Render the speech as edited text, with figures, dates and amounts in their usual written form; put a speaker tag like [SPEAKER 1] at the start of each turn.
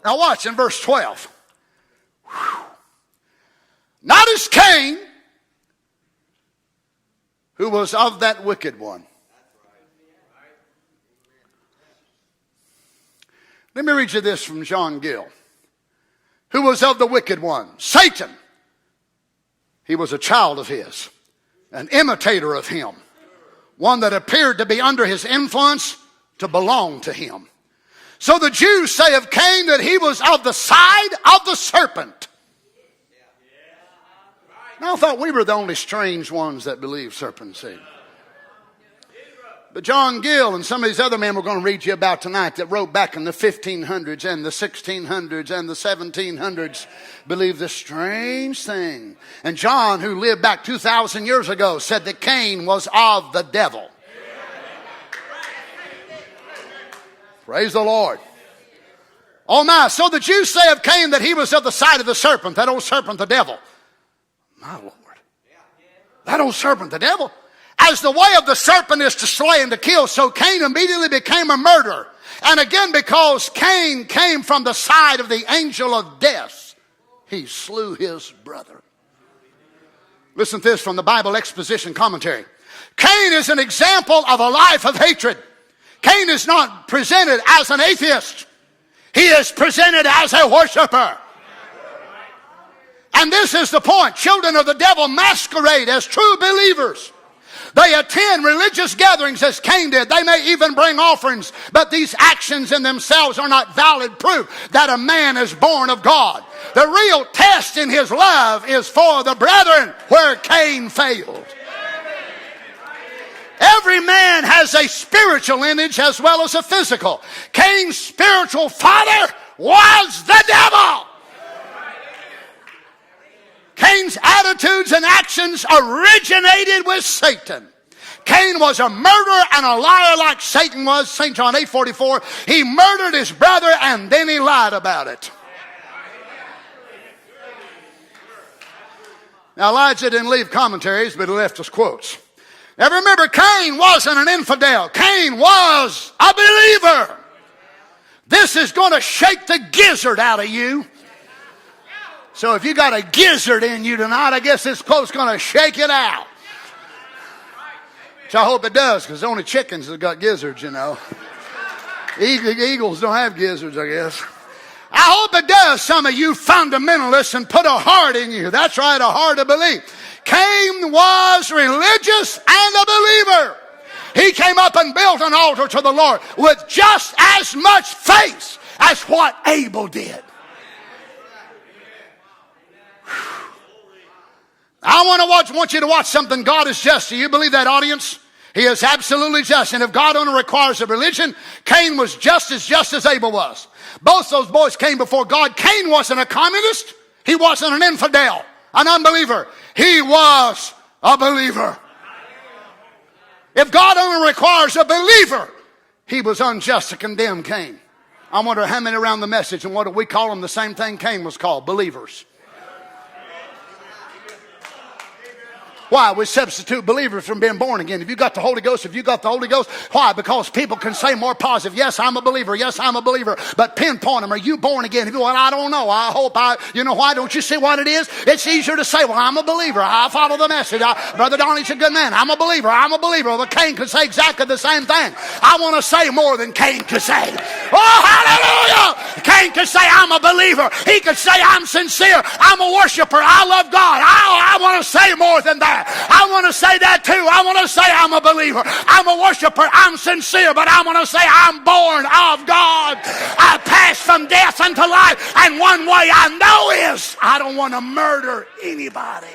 [SPEAKER 1] Now watch in verse 12. Whew. Not as Cain, who was of that wicked one. Let me read you this from John Gill. Who was of the wicked one. Satan. He was a child of his. An imitator of him. One that appeared to be under his influence to belong to him. So the Jews say of Cain that he was of the side of the serpent. Now I thought we were the only strange ones that believe serpent seed. But John Gill and some of these other men we're going to read you about tonight that wrote back in the 1500s and the 1600s and the 1700s believed this strange thing. And John, who lived back 2,000 years ago, said that Cain was of the devil. Praise the Lord. Oh my, so the Jews say of Cain that he was of the side of the serpent, that old serpent, the devil. My Lord. That old serpent, the devil. As the way of the serpent is to slay and to kill, so Cain immediately became a murderer. And again, because Cain came from the side of the angel of death, he slew his brother. Listen to this from the Bible Exposition Commentary. Cain is an example of a life of hatred. Cain is not presented as an atheist. He is presented as a worshiper. And this is the point. Children of the devil masquerade as true believers. They attend religious gatherings as Cain did. They may even bring offerings. But these actions in themselves are not valid proof that a man is born of God. The real test in his love is for the brethren where Cain failed. Every man has a spiritual lineage as well as a physical. Cain's spiritual father was the devil. Cain's attitudes and actions originated with Satan. Cain was a murderer and a liar like Satan was. St. John 8:44. He murdered his brother and then he lied about it. Now Elijah didn't leave commentaries, but he left us quotes. Now remember, Cain wasn't an infidel. Cain was a believer. This is going to shake the gizzard out of you. So if you got a gizzard in you tonight, I guess this quote's going to shake it out. Which I hope it does, because only chickens have got gizzards, you know. Eagles don't have gizzards, I guess. I hope it does, some of you fundamentalists, and put a heart in you. That's right, a heart of belief. Cain was religious and a believer. He came up and built an altar to the Lord with just as much faith as what Abel did. I want you to watch something. God is just. Do you believe that, audience? He is absolutely just. And if God only requires a religion, Cain was just as Abel was. Both those boys came before God. Cain wasn't a communist. He wasn't an infidel, an unbeliever. He was a believer. If God only requires a believer, he was unjust to condemn Cain. I wonder how many around the message, and what do we call them? The same thing Cain was called, believers. Why? We substitute believers from being born again. If you got the Holy Ghost, why? Because people can say more positive. Yes, I'm a believer. Yes, I'm a believer. But pinpoint them. Are you born again? If you, well, I don't know. I hope you know why? Don't you see what it is? It's easier to say, well, I'm a believer. I follow the message. Brother Donny's a good man. I'm a believer. I'm a believer. Well, Cain could say exactly the same thing. I want to say more than Cain could say. Oh, hallelujah! Cain could say, I'm a believer. He could say, I'm sincere. I'm a worshiper. I love God. I want to say more than that. I want to say that too. I want to say I'm a believer. I'm a worshiper. I'm sincere. But I want to say I'm born of God. I passed from death unto life. And one way I know is I don't want to murder anybody.